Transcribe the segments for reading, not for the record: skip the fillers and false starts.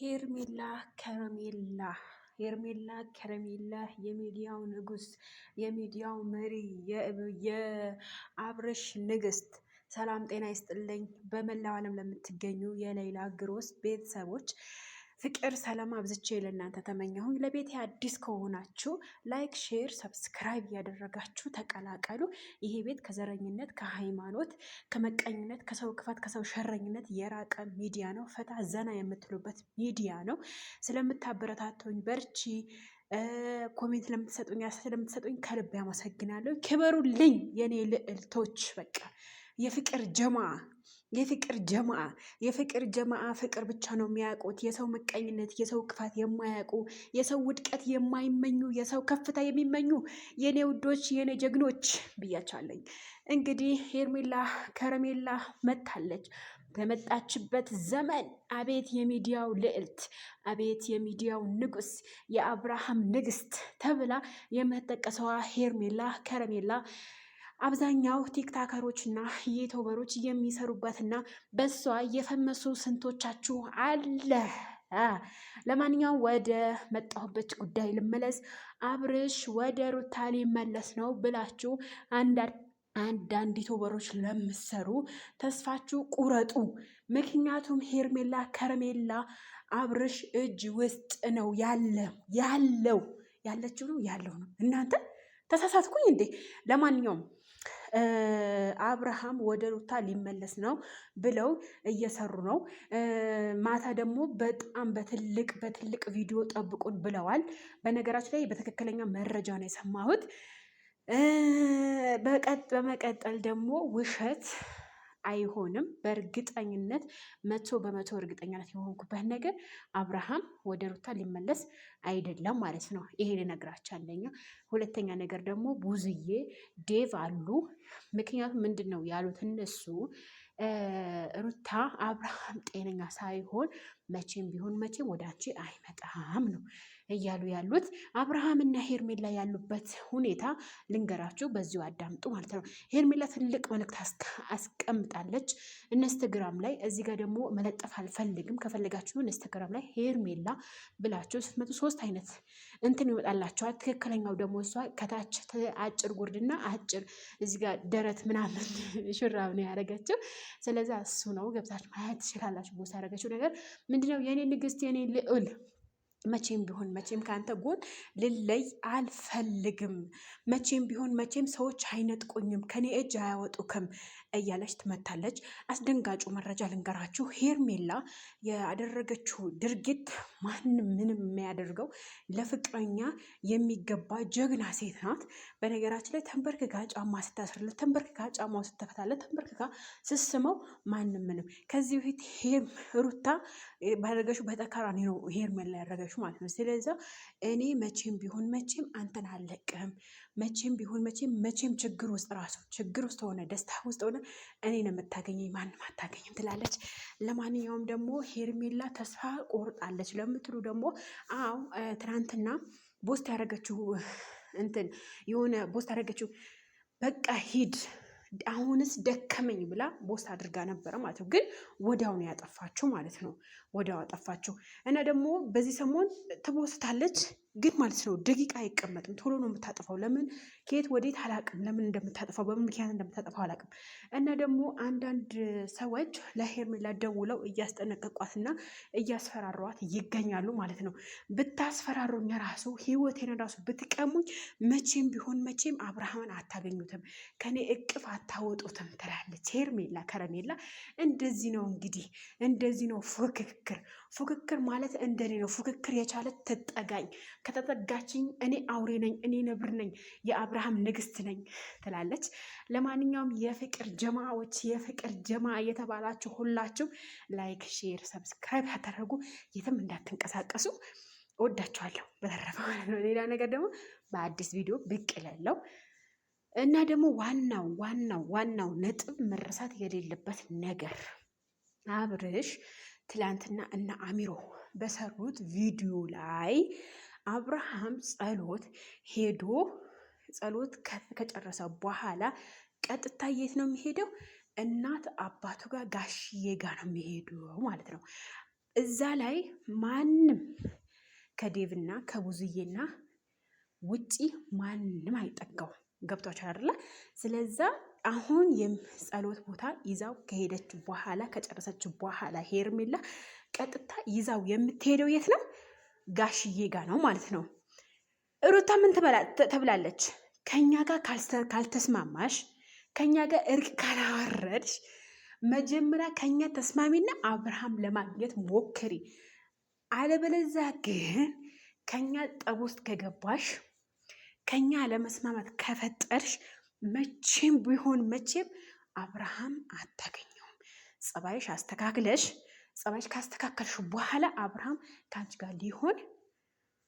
ሄርሜላ ከረሜላ ሄርሜላ ከረሜላ የሚዲያው ንጉስ የሚዲያው መሪ የአብርሽ ንግስት። ሰላም ጤና ይስጥልኝ። በመላው ዓለም ለምትገኙ የሌላ ግሮስ ቤተሰቦች ፍቅር ሰላም አብዝቼ ለእናንተ ተመኘሁኝ። ለቤቴ አዲስ ከሆናችሁ ላይክ፣ ሼር፣ ሰብስክራይብ እያደረጋችሁ ተቀላቀሉ። ይሄ ቤት ከዘረኝነት፣ ከሃይማኖት፣ ከመቀኝነት፣ ከሰው ክፋት፣ ከሰው ሸረኝነት የራቀ ሚዲያ ነው። ፈታ ዘና የምትሉበት ሚዲያ ነው። ስለምታበረታቱኝ በርቺ ኮሜንት ስለምትሰጡኝ ከልብ ያመሰግናለሁ። ክበሩልኝ የኔ ልዕልቶች። በቃ የፍቅር ጀማ የፍቅር ጀማ ፍቅር ብቻ ነው የሚያውቁት። የሰው ምቀኝነት፣ የሰው ክፋት የማያውቁ፣ የሰው ውድቀት የማይመኙ፣ የሰው ከፍታ የሚመኙ የኔ ውዶች፣ የኔ ጀግኖች ብያቻለኝ። እንግዲህ ሄርሜላ ከረሜላ መታለች። በመጣችበት ዘመን አቤት የሚዲያው ልዕልት፣ አቤት የሚዲያው ንጉስ፣ የአብርሃም ንግስት ተብላ የምትጠቀሰዋ ሄርሜላ ከረሜላ አብዛኛው ቲክታከሮች እና ዩቱበሮች የሚሰሩበትና በሷ እየፈመሱ ስንቶቻችሁ አለ። ለማንኛውም ወደ መጣሁበት ጉዳይ ልመለስ። አብርሽ ወደ ሩታ ሊመለስ ነው ብላችሁ አንዳንድ ዩቱበሮች ለምሰሩ ተስፋችሁ ቁረጡ። ምክንያቱም ሄርሜላ ከረሜላ አብርሽ እጅ ውስጥ ነው ያለችው ነው። እናንተ ተሳሳትኩኝ እንዴ? ለማንኛውም አብርሃም ወደ ሩታ ሊመለስ ነው ብለው እየሰሩ ነው። ማታ ደግሞ በጣም በትልቅ ቪዲዮ ጠብቁን ብለዋል። በነገራችን ላይ በትክክለኛ መረጃ ነው የሰማሁት። በመቀጠል ደግሞ ውሸት አይሆንም። በእርግጠኝነት 100% እርግጠኛነት የሆንኩበት ነገር አብርሃም ወደ ሩታ ሊመለስ አይደለም ማለት ነው። ይሄ ልነግራችሁ አንደኛ። ሁለተኛ ነገር ደግሞ ቡዝዬ ዴቭ አሉ። ምክንያቱም ምንድን ነው ያሉት እነሱ ሩታ አብርሃም ጤነኛ ሳይሆን መቼም ቢሆን መቼም ወደ አንቺ አይመጣም ነው እያሉ ያሉት። አብርሃም እና ሄርሜላ ያሉበት ሁኔታ ልንገራችሁ፣ በዚሁ አዳምጡ ማለት ነው። ሄርሜላ ትልቅ መልእክት አስቀምጣለች ኢንስታግራም ላይ። እዚህ ጋር ደግሞ መለጠፍ አልፈልግም። ከፈለጋችሁ ኢንስታግራም ላይ ሄርሜላ ብላችሁ ስትመጡ 3 አይነት እንትን ይወጣላችኋል። ትክክለኛው ደግሞ እሷ ከታች አጭር ጉርድና አጭር እዚህ ጋር ደረት ምናምን ሹራብ ነው ያደረገችው። ስለዚህ እሱ ነው ገብታችሁ ማየት ትችላላችሁ። ቦስ ያደረገችው ነገር ምንድነው? የኔ ንግስት፣ የኔ ልዑል፣ መቼም ቢሆን መቼም ከአንተ ጎን ልለይ አልፈልግም። መቼም ቢሆን መቼም ሰዎች አይነጥቁኝም፣ ከኔ እጅ አያወጡክም እያለች ትመታለች። አስደንጋጩ መረጃ ልንገራችሁ። ሄርሜላ ያደረገችው ድርጊት ማንም ምንም የሚያደርገው ለፍቅረኛ የሚገባ ጀግና ሴት ናት። በነገራችን ላይ ተንበርክካ ጫማ ስታስርለት፣ ተንበርክካ ጫማው ስተፈታለት፣ ተንበርክካ ስስመው ማንም ምንም። ከዚህ በፊት ሩታ ባደረገችው በተቃራኒ ነው ሄርሜላ ያደረገችው ማለት ነው። ስለዚህ እኔ መቼም ቢሆን መቼም አንተን አልለቅህም። መቼም ቢሆን መቼም ችግር ውስጥ ሆነ ደስታ ውስጥ ሆነ እኔን የምታገኘኝ ማንም አታገኝም ትላለች። ለማንኛውም ደግሞ ሄርሜላ ተስፋ ቆርጣለች ለምትሉ ደግሞ አዎ ትናንትና ቦስት ያደረገችው ቦስት ያደረገችው በቃ ሂድ አሁንስ ደከመኝ ብላ ቦስት አድርጋ ነበረ ማለት ነው። ግን ወዲያው ነው ያጠፋችው ማለት ነው። ወዲያው አጠፋችው እና ደግሞ በዚህ ሰሞን ትቦስታለች ግን ማለት ነው ደቂቃ አይቀመጥም። ቶሎ ነው የምታጠፋው። ለምን ከየት ወዴት አላቅም። ለምን እንደምታጠፋው በምን ምክንያት እንደምታጠፋው አላቅም። እና ደግሞ አንዳንድ ሰዎች ለሄርሜላ ደውለው እያስጠነቀቋትና እያስፈራሯት ይገኛሉ ማለት ነው። ብታስፈራሩኝ ራሱ ህይወቴን ራሱ ብትቀሙኝ መቼም ቢሆን መቼም አብርሃምን አታገኙትም፣ ከኔ እቅፍ አታወጡትም ትላለች ሄርሜላ ከረሜላ። እንደዚህ ነው እንግዲህ፣ እንደዚህ ነው ፉክክር ማለት እንደኔ ነው። ፉክክር የቻለ ትጠጋኝ፣ ከተጠጋችኝ እኔ አውሬ ነኝ፣ እኔ ነብር ነኝ፣ የአብርሃም ንግስት ነኝ ትላለች። ለማንኛውም የፍቅር ጀማዎች፣ የፍቅር ጀማ እየተባላችሁ ሁላችሁ ላይክ፣ ሼር፣ ሰብስክራይብ ያደረጉ የትም እንዳትንቀሳቀሱ። እወዳችኋለሁ። በተረፈ ማለት ነው ሌላ ነገር ደግሞ በአዲስ ቪዲዮ ብቅ እላለሁ እና ደግሞ ዋናው ነጥብ መረሳት የሌለበት ነገር አብርሽ ትላንትና እና አሚሮ በሰሩት ቪዲዮ ላይ አብርሃም ጸሎት ከጨረሰ በኋላ ቀጥታ የት ነው የሚሄደው? እናት አባቱ ጋር ጋሽዬ ጋር ነው የሚሄደው ማለት ነው። እዛ ላይ ማንም ከዴቭና ከቡዝዬና ውጪ ማንም አይጠጋውም። ገብቷችኋል አይደለ? ስለዛ አሁን የጸሎት ቦታ ይዛው ከሄደች በኋላ ከጨረሰች በኋላ ሄርሜላ ቀጥታ ይዛው የምትሄደው የት ነው? ጋሽዬ ጋር ነው ማለት ነው። ሩታ ምን ተብላለች? ከኛ ጋር ካልተስማማሽ፣ ከኛ ጋር እርቅ ካላወረድሽ መጀመሪያ ከኛ ተስማሚና አብርሃም ለማግኘት ሞክሪ፣ አለበለዚያ ግን ከኛ ጠብ ውስጥ ከገባሽ፣ ከኛ ለመስማማት ከፈጠርሽ መቼም ቢሆን መቼም አብርሃም አታገኘውም። ጸባይሽ አስተካክለሽ፣ ጸባይሽ ካስተካከልሽ በኋላ አብርሃም ከአንቺ ጋር ሊሆን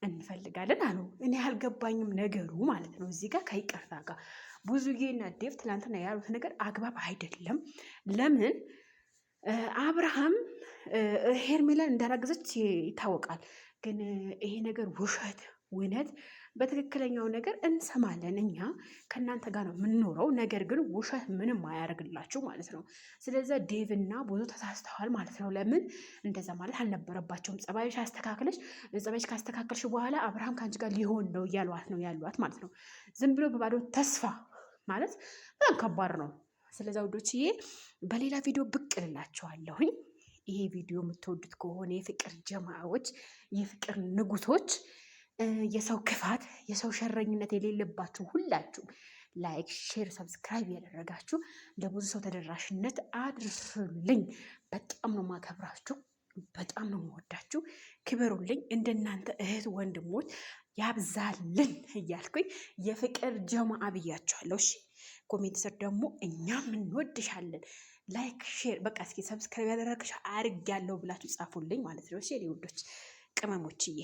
እንፈልጋለን አሉ። እኔ አልገባኝም ነገሩ ማለት ነው። እዚህ ጋር ከይቅርታ ጋር ብዙዬና ዴቭ ትላንትና ያሉት ነገር አግባብ አይደለም። ለምን አብርሃም ሄርሜላን እንዳራገዘች ይታወቃል። ግን ይሄ ነገር ውሸት እውነት በትክክለኛው ነገር እንሰማለን። እኛ ከእናንተ ጋር ነው የምንኖረው። ነገር ግን ውሸት ምንም አያደርግላችሁ ማለት ነው። ስለዚህ ዴቭና ብዙ ተሳስተዋል ማለት ነው። ለምን እንደዛ ማለት አልነበረባቸውም። ጸባይሽ አስተካክለሽ፣ ጸባይሽ ካስተካከልሽ በኋላ አብርሃም ከአንቺ ጋር ሊሆን ነው እያሏት ነው ያሏት ማለት ነው። ዝም ብሎ በባዶ ተስፋ ማለት በጣም ከባድ ነው። ስለዚ ውዶችዬ በሌላ ቪዲዮ ብቅ እላቸዋለሁኝ። ይሄ ቪዲዮ የምትወዱት ከሆነ የፍቅር ጀማዎች፣ የፍቅር ንጉቶች፣ የሰው ክፋት፣ የሰው ሸረኝነት የሌለባችሁ ሁላችሁ ላይክ፣ ሼር፣ ሰብስክራይብ ያደረጋችሁ ለብዙ ሰው ተደራሽነት አድርሱልኝ። በጣም ነው ማከብራችሁ፣ በጣም ነው የምወዳችሁ። ክበሩልኝ። እንደናንተ እህት ወንድሞች ያብዛልን እያልኩኝ የፍቅር ጀማአ ብያችኋለሁ። እሺ ኮሜንት ስር ደግሞ እኛም እንወድሻለን፣ ላይክ ሼር፣ በቃ እስኪ ሰብስክራይብ ያደረግሽ አርግ ያለው ብላችሁ ጻፉልኝ ማለት ነው። እሺ ውዶች ቅመሞችዬ